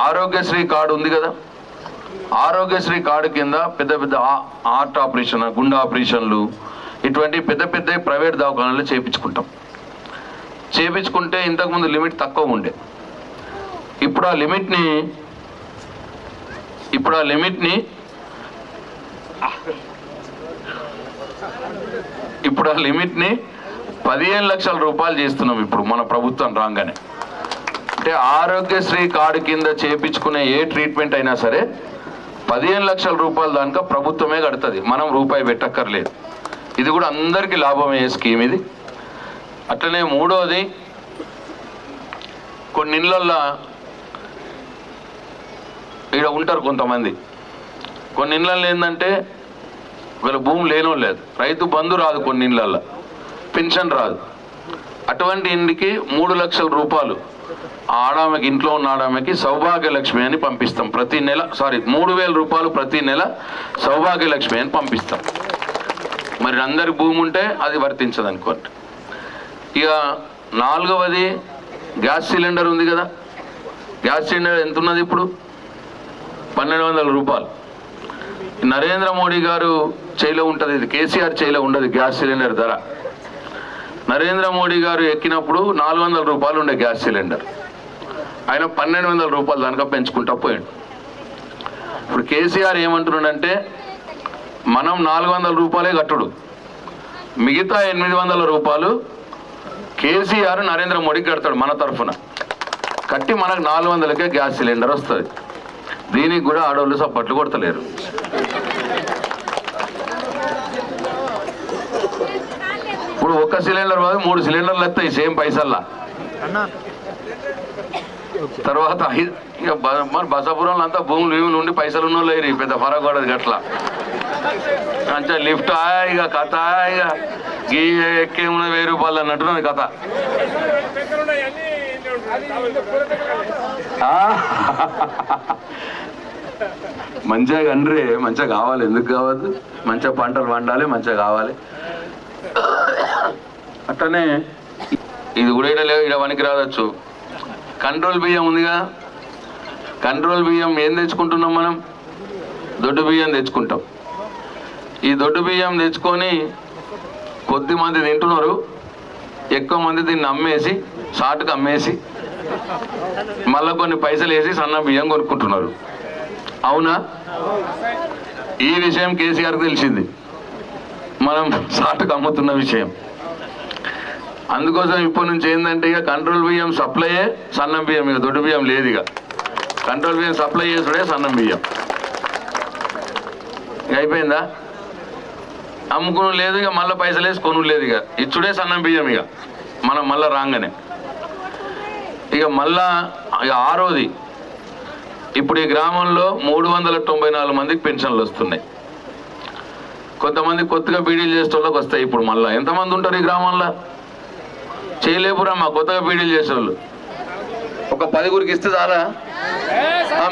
ఆరోగ్యశ్రీ కార్డు ఉంది కదా, ఆరోగ్యశ్రీ కార్డు కింద పెద్ద పెద్ద హార్ట్ ఆపరేషన్, గుండె ఆపరేషన్లు, ఇటువంటి పెద్ద పెద్ద ప్రైవేట్ దవాఖానాలు చేపించుకుంటే ఇంతకుముందు లిమిట్ తక్కువ ఉండే. ఇప్పుడు ఆ లిమిట్ని 15 లక్షల రూపాయలు చేస్తున్నాం ఇప్పుడు మన ప్రభుత్వం రాగానే. అంటే ఆరోగ్యశ్రీ కార్డు కింద చేపించుకునే ఏ ట్రీట్మెంట్ అయినా సరే 15 లక్షల రూపాయలు దానిక ప్రభుత్వమే కడుతుంది, మనం రూపాయి పెట్టక్కర్లేదు. ఇది కూడా అందరికీ లాభమయ్యే స్కీమ్ ఇది. అట్లనే మూడోది, కొన్ని ఇళ్ళల్లో ఇక్కడ ఉంటారు కొంతమంది, కొన్ని ఇళ్ళల్లో ఏంటంటే వీళ్ళ భూమి లేనో లేదు, రైతు బంధు రాదు, కొన్ని ఇళ్ళల్లో పెన్షన్ రాదు. అటువంటి ఇంటికి 3 లక్షల రూపాయలు ఆడామెకి, ఇంట్లో ఉన్న ఆడామెకి సౌభాగ్యలక్ష్మి అని పంపిస్తాం ప్రతి నెల. 3,000 రూపాయలు ప్రతి నెల సౌభాగ్యలక్ష్మి అని పంపిస్తాం. మరి అందరికి భూమి ఉంటే అది వర్తించదు అనుకోండి. ఇక నాలుగవది, గ్యాస్ సిలిండర్ ఉంది కదా, గ్యాస్ సిలిండర్ ఎంత ఉన్నది ఇప్పుడు? 1,200 రూపాయలు. నరేంద్ర మోడీ గారు చేయిలో ఉంటుంది, ఇది కేసీఆర్ చేయిలో ఉండదు గ్యాస్ సిలిండర్ ధర. నరేంద్ర మోడీ గారు ఎక్కినప్పుడు 400 రూపాయలు ఉండే గ్యాస్ సిలిండర్, ఆయన 1,200 రూపాయలు దానిక పెంచుకుంటా పోయాడు. ఇప్పుడు కేసీఆర్ ఏమంటున్నాడంటే మనం 400 రూపాయలే కట్టుడు, మిగతా 800 రూపాయలు కేసీఆర్ నరేంద్ర మోడీకి కడతాడు మన తరఫున, కట్టి మనకు 400కే గ్యాస్ సిలిండర్ వస్తుంది. దీనికి కూడా ఆడవాళ్ళు సప్పట్లు కొడతలేరు. ఇప్పుడు ఒక్క సిలిండర్ కాదు 3 సిలిండర్లు వస్తాయి సేమ్ పైసల్లా. తర్వాత ఇక మన బసాపురంలో అంతా భూములు నుండి పైసలు ఉన్నో లేరు, పెద్ద ఫరక్ పడదు గట్ల. అంటే లిఫ్ట్ ఇక కథ, ఇక గీ ఎక్కేమున్న 1000 రూపాయలు అన్నట్టున్నది కథ. మంచిగా కండ్రే, మంచిగా కావాలి, ఎందుకు కావద్దు? మంచిగా పంటలు పండాలి, మంచిగా కావాలి. అట్లనే ఇది కూడా ఇక్కడ పనికి రావచ్చు. కంట్రోల్ బియ్యం ఉందిగా, కంట్రోల్ బియ్యం ఏం తెచ్చుకుంటున్నాం మనం? దొడ్డు బియ్యం తెచ్చుకుంటాం. ఈ దొడ్డు బియ్యం తెచ్చుకొని కొద్ది మంది తింటున్నారు, ఎక్కువ మంది దీన్ని అమ్మేసి షార్ట్కి అమ్మేసి మళ్ళీ కొన్ని పైసలు వేసి సన్న బియ్యం కొనుక్కుంటున్నారు. అవునా? ఈ విషయం కేసీఆర్కి తెలిసింది, మనం షార్ట్కి అమ్ముతున్న విషయం. అందుకోసం ఇప్పటి నుంచి ఏంటంటే ఇక కంట్రోల్ బియ్యం సప్లైయే సన్నం బియ్యం, ఇక దొడ్డు బియ్యం లేదు. ఇక కంట్రోల్ బియ్యం సప్లై చేసుడే సన్నం బియ్యం. ఇక అయిపోయిందా? అమ్ముకుని లేదు, ఇక మళ్ళీ పైసలు వేసి కొను లేదు, ఇక ఇచ్చుడే సన్నం బియ్యం. ఇక మనం మళ్ళీ రాగానే ఇక మళ్ళా ఇక ఆరోది, ఇప్పుడు ఈ గ్రామంలో 394 మందికి పెన్షన్లు వస్తున్నాయి. కొంతమంది కొత్తగా బీడీలు చేసే వాళ్ళకి వస్తాయి. ఇప్పుడు మళ్ళీ ఎంతమంది ఉంటారు ఈ గ్రామంలో? చేయలేపురమ్మా కొత్తగా బీడీలు చేసేవాళ్ళు ఒక 10 గురికి ఇస్తే చాలా.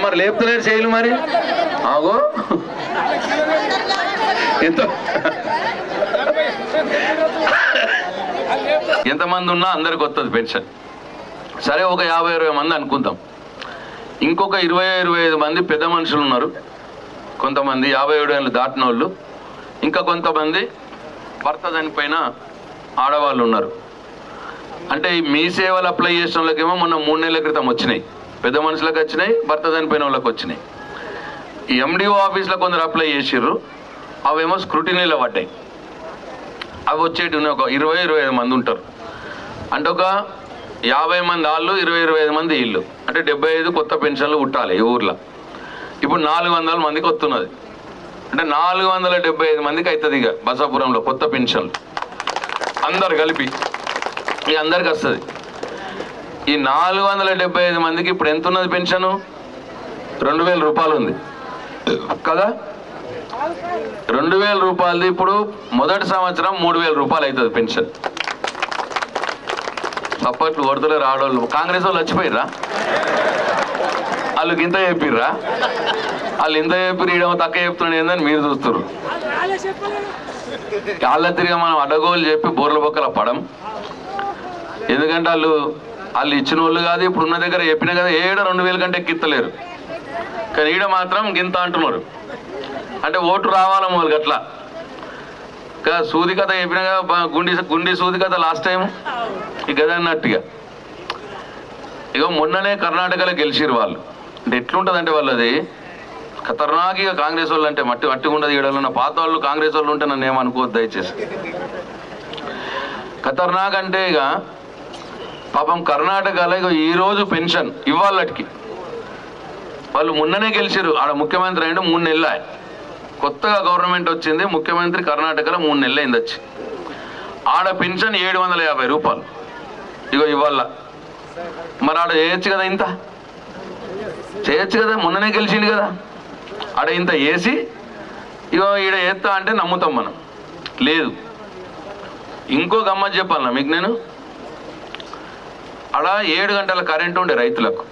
మరి లేపుతలేరు చేయలు, మరి ఆగో ఎంత ఎంతమంది ఉన్నా అందరికి వస్తుంది పెన్షన్. సరే ఒక 50-20 మంది అనుకుందాం. ఇంకొక 20-25 మంది పెద్ద మనుషులు ఉన్నారు, కొంతమంది 57 ఏళ్ళు దాటిన వాళ్ళు, ఇంకా కొంతమంది భర్త చనిపోయిన ఆడవాళ్ళు ఉన్నారు. అంటే మీ సేవలు అప్లై చేసిన వాళ్ళకేమో మొన్న 3 నెలల క్రితం వచ్చినాయి, పెద్ద మనుషులకు వచ్చినాయి, భర్త చనిపోయిన వాళ్ళకి వచ్చినాయి. ఈ ఎండిఓ ఆఫీస్లో కొందరు అప్లై చేసిర్రు, అవేమో స్క్రూటినీలో పడ్డాయి. అవి వచ్చేటి ఒక 20-25 మంది ఉంటారు. అంటే ఒక 50 మంది వాళ్ళు, 20-25 మంది వీళ్ళు, అంటే 75 కొత్త పెన్షన్లు పుట్టాలి ఈ ఊర్లో. ఇప్పుడు 400 మందికి వస్తున్నది, అంటే 475 మందికి అవుతుంది ఇక బసాపురంలో కొత్త పెన్షన్లు అందరు కలిపి ఇక అందరికి వస్తుంది. ఈ 475 మందికి ఇప్పుడు ఎంత ఉన్నది పెన్షను? 2000 రూపాయలు ఉంది కదా. 2000 రూపాయలది ఇప్పుడు మొదటి సంవత్సరం 3000 రూపాయలు అవుతుంది పెన్షన్. సప్పట్లు కొడతలే రావడం. కాంగ్రెస్ వాళ్ళు వచ్చిపోయిర్రా, వాళ్ళకి ఇంత చెప్పిర్రా, వాళ్ళు ఇంత చెప్పి ఈడమో తక్కువ చెప్తున్నాడు ఏందని మీరు చూస్తారు. వాళ్ళ తిరిగి మనం అడ్డగోలు చెప్పి బోర్ల బొక్కల పడం. ఎందుకంటే వాళ్ళు ఇచ్చిన వాళ్ళు కాదు, ఇప్పుడు ఉన్న దగ్గర చెప్పినా కదా, 2000 కంటే ఎక్కిత్తలేరు. కానీ ఈడ మాత్రం గింత అంటున్నారు. అంటే ఓటు రావాల వాళ్ళకి అట్లా. సూది కథ చెప్పినా కదా, గుండి సూది కథ లాస్ట్ టైం ఈ గద అన్నట్టుగా. ఇక మొన్ననే కర్ణాటకలో గెలిచిరు వాళ్ళు. అంటే ఎట్లుంటుందంటే వాళ్ళది ఖతర్నాక్. ఇక కాంగ్రెస్ వాళ్ళు అంటే మట్టి ఉండదు. ఈడలో ఉన్న పాత వాళ్ళు కాంగ్రెస్ వాళ్ళు ఉంటే నన్ను ఏమనుకోవద్దు దయచేసి. ఖతర్నాక్ అంటే ఇక పాపం కర్ణాటకలో ఇక ఈరోజు పెన్షన్ ఇవ్వాలటికి వాళ్ళు మొన్ననే గెలిచిరు. ఆడ ముఖ్యమంత్రి అంటే 3 నెలలు కొత్తగా గవర్నమెంట్ వచ్చింది, ముఖ్యమంత్రి కర్ణాటకలో 3 నెలలు అయింది వచ్చి. ఆడ పెన్షన్ 750 రూపాయలు ఇగో ఇవాళ. మరి ఆడ చేయొచ్చు కదా, ఇంత చేయొచ్చు కదా, మొన్ననే గెలిచిండు కదా. ఆడ ఇంత వేసి ఇగో ఈడ వేస్తా అంటే నమ్ముతాం మనం. లేదు, ఇంకో గమ్మత్ చెప్పాలన్నా మీకు నేను. ఆడ 7 గంటల కరెంటు ఉండే రైతులకు.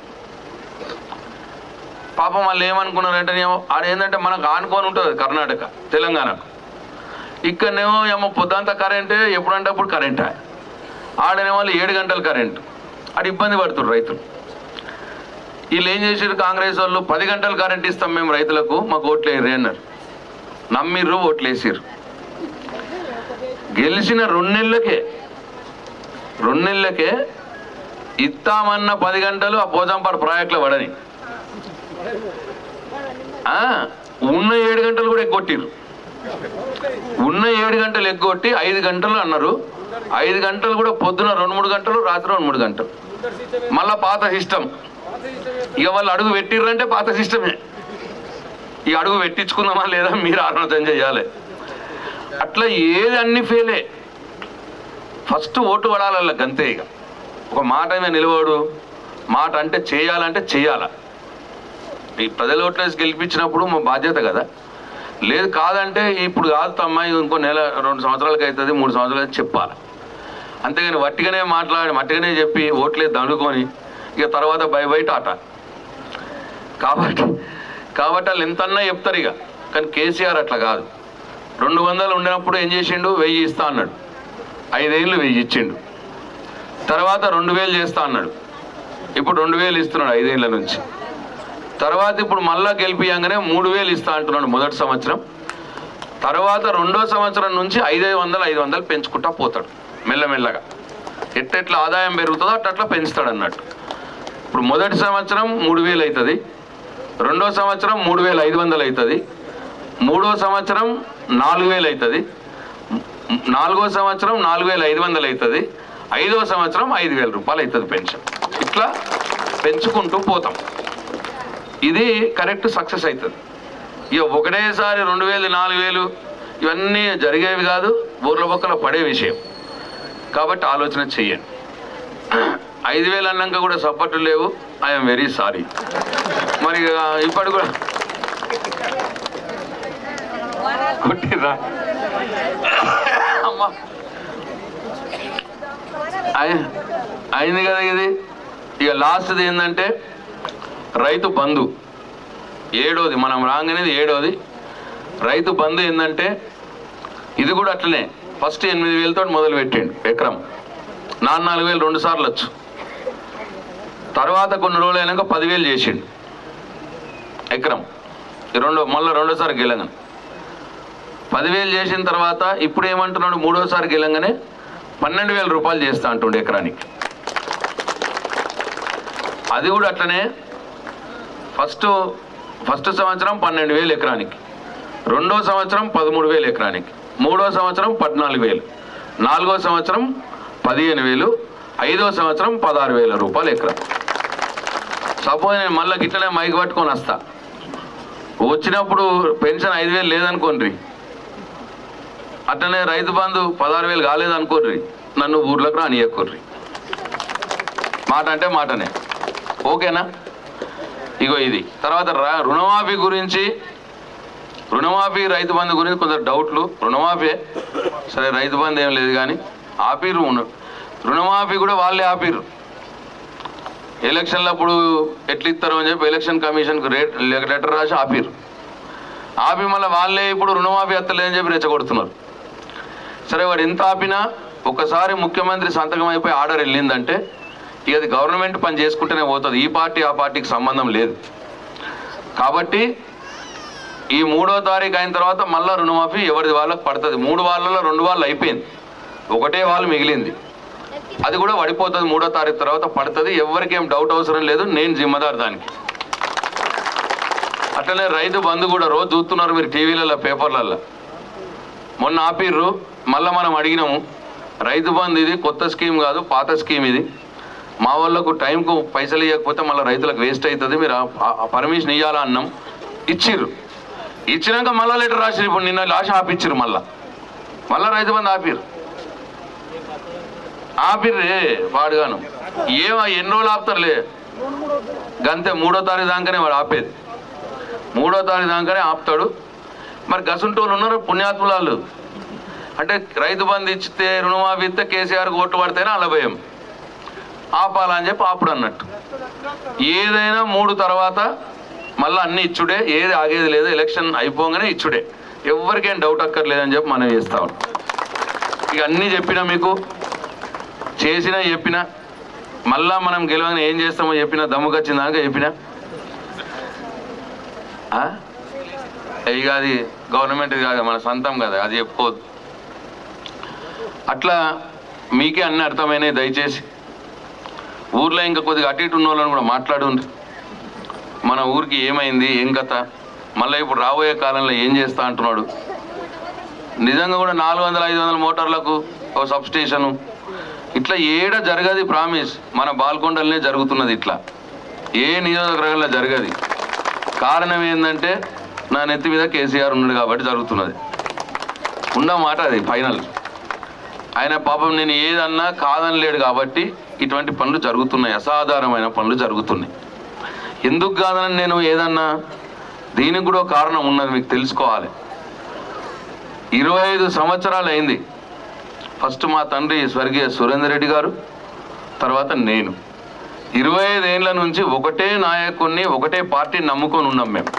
పాపం వాళ్ళు ఏమనుకున్నారంటే ఆడ ఏంటంటే మనకు ఆనుకొని ఉంటుంది కర్ణాటక తెలంగాణకు. ఇక్కడనేమో ఏమో పొద్దంతా కరెంటే, ఎప్పుడంటే అప్పుడు కరెంటే. ఆడనేమో వాళ్ళు 7 గంటల కరెంటు. ఆడ ఇబ్బంది పడుతున్నారు రైతులు. వీళ్ళు ఏం చేసారు కాంగ్రెస్ వాళ్ళు, 10 గంటలు కరెంట్ ఇస్తాం మేము రైతులకు, మాకు ఓట్లు వేయరు అన్నారు. నమ్మిర్రు, ఓట్లు వేసారు. గెలిచిన 2 నెలలకే ఇస్తామన్న 10 గంటలు ఆ పోజంపాడు ప్రాజెక్టులో పడని ఉన్న 7 గంటలు కూడా ఎగ్గొట్టిర్రు. ఉన్న 7 గంటలు ఎగ్గొట్టి 5 గంటలు అన్నారు. 5 గంటలు కూడా పొద్దున 2-3 గంటలు, రాత్రి 2-3 గంటలు. మళ్ళా పాత సిస్టమ్. ఇక వాళ్ళు అడుగు పెట్టిర్రంటే పాత సిస్టమే. ఈ అడుగు పెట్టించుకుందామా లేదా మీరు ఆలోచన చేయాలి. అట్లా ఏది అన్ని ఫెయిలే. ఫస్ట్ ఓటు పడాల గంతే. ఇక ఒక మాట మీద నిలబడు, మాట అంటే చేయాలంటే చేయాల. ఈ ప్రజల ఓట్లేసి గెలిపించినప్పుడు మా బాధ్యత కదా. లేదు కాదంటే ఇప్పుడు కాదు అమ్మాయి, ఇంకో నెల 2 సంవత్సరాలకి అవుతుంది, 3 సంవత్సరాలకి చెప్పాలి. అంతేగాని వట్టిగానే మాట్లాడి మట్టిగానే చెప్పి ఓట్లేదు దండుకొని ఇక తర్వాత బయట ఆట. కాబట్టి వాళ్ళు ఎంతన్నా చెప్తారు ఇక. కానీ కేసీఆర్ అట్లా కాదు. 200 ఉండినప్పుడు ఏం చేసిండు, 1000 ఇస్తా అన్నాడు. 5 ఏళ్ళు 1000 ఇచ్చిండు. తర్వాత 2000 చేస్తా అన్నాడు. ఇప్పుడు 2000 ఇస్తున్నాడు 5 ఏళ్ళ నుంచి. తర్వాత ఇప్పుడు మళ్ళా గెలిపియంగానే 3000 ఇస్తా అంటున్నాడు మొదటి సంవత్సరం. తర్వాత 2వ సంవత్సరం నుంచి 500 పెంచుకుంటా పోతాడు మెల్లమెల్లగా. ఎట్లా ఆదాయం పెరుగుతుందో అట్లా పెంచుతాడు అన్నట్టు. ఇప్పుడు మొదటి సంవత్సరం 3000 అవుతుంది, 2వ సంవత్సరం 3500 అవుతుంది, 3వ సంవత్సరం 4000 అవుతుంది, 4వ సంవత్సరం 4500 అవుతుంది, 5వ సంవత్సరం 5000 రూపాయలు అవుతుంది పెన్షన్. ఇట్లా పెంచుకుంటూ పోతాం. ఇది కరెక్ట్ సక్సెస్ అవుతుంది. ఇక ఒకటేసారి 2000 4000 ఇవన్నీ జరిగేవి కాదు, బోర్ల బొక్కల పడే విషయం. కాబట్టి ఆలోచన చెయ్యండి. 5000 అన్నాక కూడా సపోర్ట్లు లేవు. I'm very sorry. మరి ఇప్పటి కూడా కొట్టిరా అమ్మా అయింది కదా ఇది. ఇక లాస్ట్ది ఏంటంటే రైతు బంధు 7వది. మనం రాగానేది 7వది రైతు బంధు. ఏంటంటే ఇది కూడా అట్లనే ఫస్ట్ 8,000 తోటి మొదలు పెట్టిండు ఎకరం, 4,000 2 సార్లు వచ్చు. తర్వాత కొన్ని రోజులు అయినాక 10,000 చేసిండు ఎకరం, మళ్ళీ రెండోసారి గెలంగానే 10,000 చేసిన తర్వాత ఇప్పుడు ఏమంటున్నాడు, మూడోసారి గెలంగానే 12,000 రూపాయలు చేస్తా అంటుండే ఎకరానికి. అది కూడా అట్లనే ఫస్ట్ సంవత్సరం 12,000 ఎకరానికి, రెండో సంవత్సరం 13,000 ఎకరానికి, మూడో సంవత్సరం 14,000, నాలుగో సంవత్సరం 15,000, ఐదో సంవత్సరం 16,000 రూపాయలు ఎకరం. సపోజ్ నేను మళ్ళీ గిట్లనే మైక్ పట్టుకొని వస్తా, వచ్చినప్పుడు పెన్షన్ 5,000 లేదనుకోండి, అట్లనే రైతు బంధు 16,000 కాలేదనుకోర్రి, నన్ను ఊర్లోకి రానియక్కుర్రి. మాట అంటే మాటనే, ఓకేనా? ఇగో ఇది. తర్వాత రుణమాఫీ గురించి, రుణమాఫీ రైతు బంధు గురించి కొందరు డౌట్లు. రుణమాఫీ సరే, రైతు బంధు ఏం లేదు కానీ ఆపిర్రు. రుణమాఫీ కూడా వాళ్ళే ఆపిర్రు. ఎలక్షన్లప్పుడు ఎట్లు ఇస్తారు అని చెప్పి ఎలక్షన్ కమిషన్కు లెటర్ రాసి ఆపిర్రు. ఆపి మళ్ళీ వాళ్ళే ఇప్పుడు రుణమాఫీ ఎత్తలేదని చెప్పి రెచ్చగొడుతున్నారు. సరే, వాడు ఎంత ఆపినా ఒక్కసారి ముఖ్యమంత్రి సంతకం అయిపోయి ఆర్డర్ వెళ్ళిందంటే ఇక అది గవర్నమెంట్ పని చేసుకుంటూనే పోతుంది. ఈ పార్టీ ఆ పార్టీకి సంబంధం లేదు. కాబట్టి ఈ 3వ తారీఖు అయిన తర్వాత మళ్ళీ రుణమాఫీ ఎవరిది వాళ్ళకి పడుతుంది. 3 వాళ్ళలో 2 వాళ్ళు అయిపోయింది, ఒకటే వాళ్ళు మిగిలింది. అది కూడా పడిపోతుంది 3వ తారీఖు తర్వాత పడుతుంది. ఎవరికి ఏం డౌట్ అవసరం లేదు, నేను జిమ్మదారు దానికి. అట్లనే రైతు బంధు కూడా రోజు చూస్తున్నారు మీరు టీవీలలో, పేపర్లలో. మొన్న ఆపిర్రు, మళ్ళీ మనం అడిగినాము. రైతు బంధు ఇది కొత్త స్కీమ్ కాదు, పాత స్కీమ్ ఇది. మా వాళ్ళకు టైంకు పైసలు ఇవ్వకపోతే మళ్ళీ రైతులకు వేస్ట్ అవుతుంది, మీరు పర్మిషన్ ఇవ్వాలా అన్నాం. ఇచ్చిర్రు. ఇచ్చినాక మళ్ళీ లెటర్ రాసిరు. ఇప్పుడు నిన్న లాస్ట్ ఆపిచ్చిర్రు, మళ్ళీ రైతు బంధు ఆపిర్రే వాడుగాను. ఎన్ని రోజులు ఆపుతారులే, గంతే 3వ తారీఖు దాకానే వాడు ఆపేది. 3వ తారీఖు దాకానే ఆపుతాడు. మరి గసుంటోళ్ళు ఉన్నారు పుణ్యాత్ములాలు. అంటే రైతు బంధు ఇచ్చితే, రుణమాఫీ ఇస్తే కేసీఆర్ ఓట్లు పడితేనే అలా భయం, ఆపాలని చెప్పి ఆపుడు అన్నట్టు. ఏదైనా 3 తర్వాత మళ్ళీ అన్ని ఇచ్చుడే, ఏది ఆగేది లేదు. ఎలక్షన్ అయిపోగానే ఇచ్చుడే, ఎవరికేం డౌట్ అక్కర్లేదని చెప్పి మనం చేస్తా ఉన్నాం. ఇక అన్నీ చెప్పినా, మీకు చేసినా చెప్పినా, మళ్ళా మనం గెలవని ఏం చేస్తామో చెప్పినా, దమ్ముకొచ్చిందాక చెప్పినా. ఇక అది గవర్నమెంట్ కాదు, మన సొంతం కదా, అది చెప్పుకోవద్దు. అట్లా మీకే అన్నీ అర్థమైనాయి. దయచేసి ఊర్లో ఇంకా కొద్దిగా అటు ఇటు ఉన్న వాళ్ళని కూడా మాట్లాడుండ్రి. మన ఊరికి ఏమైంది, ఏం కథ, మళ్ళీ ఇప్పుడు రాబోయే కాలంలో ఏం చేస్తా అంటున్నాడు. నిజంగా కూడా 400-500 మోటార్లకు ఒక సబ్ స్టేషను ఇట్లా ఏడ జరగది. ప్రామిస్, మన బాల్కొండలనే జరుగుతున్నది. ఇట్లా ఏ నియోజకవర్గంలో జరగది. కారణం ఏంటంటే నా నెత్తి మీద కేసీఆర్ ఉన్నాడు కాబట్టి జరుగుతున్నది. ఉన్నమాట అది ఫైనల్. ఆయన పాపం నేను ఏదన్నా కాదనలేడు కాబట్టి ఇటువంటి పనులు జరుగుతున్నాయి, అసాధారణమైన పనులు జరుగుతున్నాయి. ఎందుకు కాదని నేను ఏదన్నా, దీనికి కూడా కారణం ఉన్నది, మీకు తెలుసుకోవాలి. 25 సంవత్సరాలు అయింది. ఫస్ట్ మా తండ్రి స్వర్గీయ సురేందర్ రెడ్డి గారు, తర్వాత నేను. 25 ఏళ్ళ నుంచి ఒకటే నాయకుడిని, ఒకటే పార్టీని నమ్ముకొని ఉన్నాం మేము.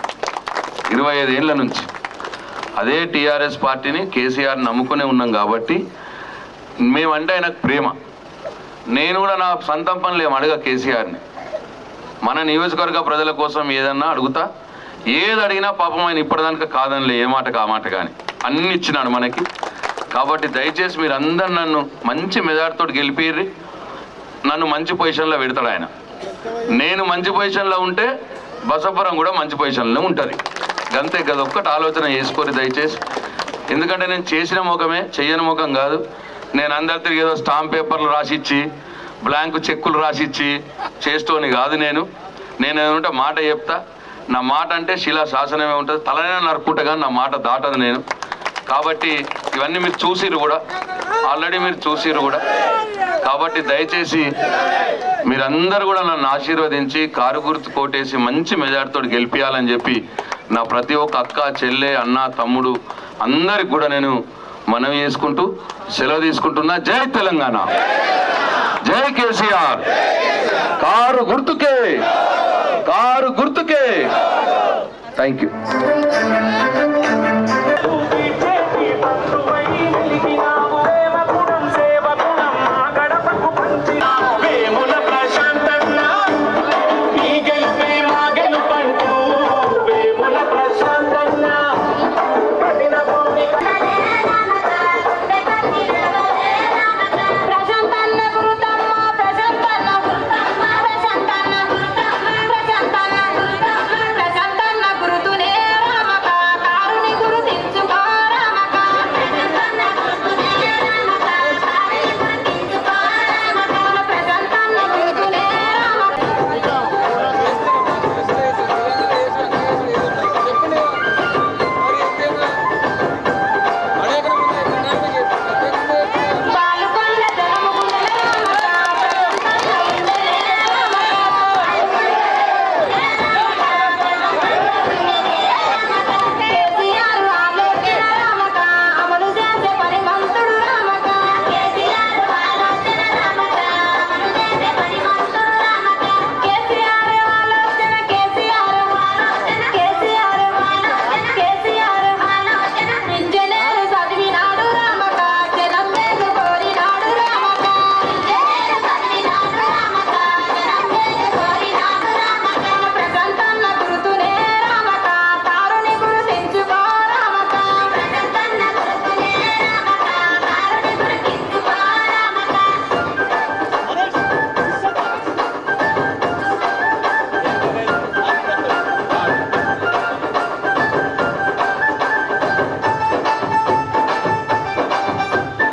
25 ఏళ్ళ నుంచి అదే టీఆర్ఎస్ పార్టీని, కేసీఆర్ నమ్ముకునే ఉన్నాం. కాబట్టి మేమంటే ఆయనకు ప్రేమ. నేను కూడా నా సొంతం పనులు ఏం అడగా కేసీఆర్ని. మన నియోజకవర్గ ప్రజల కోసం ఏదన్నా అడుగుతా. ఏది అడిగినా పాపం ఆయన ఇప్పటిదాకా కాదనిలే, ఏ మాటకు ఆ మాట కానీ అన్ని ఇచ్చినాడు మనకి. కాబట్టి దయచేసి మీరు అందరు నన్ను మంచి మెజార్టీతో గెలిపిర్రి. నన్ను మంచి పొజిషన్లో పెడతాడు ఆయన. నేను మంచి పొజిషన్లో ఉంటే బసపురం కూడా మంచి పొజిషన్లో ఉంటుంది. అంతే కదా, ఒక్కటి ఆలోచన చేసుకోరు దయచేసి. ఎందుకంటే నేను చేసిన ముఖమే, చెయ్యని ముఖం కాదు. నేను అందరి తిరిగి ఏదో స్టాంప్ పేపర్లు రాసిచ్చి, బ్లాంక్ చెక్కులు రాసిచ్చి చేస్తోని కాదు. నేను ఏమంటే మాట చెప్తా. నా మాట అంటే శిలా శాసనమే ఉంటుంది. తలనే నరుక్కుంటా కానీ నా మాట దాటదు నేను. కాబట్టి ఇవన్నీ మీరు చూసిరు కూడా, ఆల్రెడీ మీరు చూసిరు కూడా. కాబట్టి దయచేసి మీరందరూ కూడా నన్ను ఆశీర్వదించి కారు గుర్తు కోటేసి మంచి మెజార్టీతో గెలిపించాలని చెప్పి నా ప్రతి ఒక్క అక్క, చెల్లె, అన్న, తమ్ముడు అందరికి కూడా నేను మనవి చేసుకుంటూ సెలవు తీసుకుంటున్నా. జై తెలంగాణ, జై కేసీఆర్. కారు గుర్తుకే, కారు గుర్తుకే. Thank you.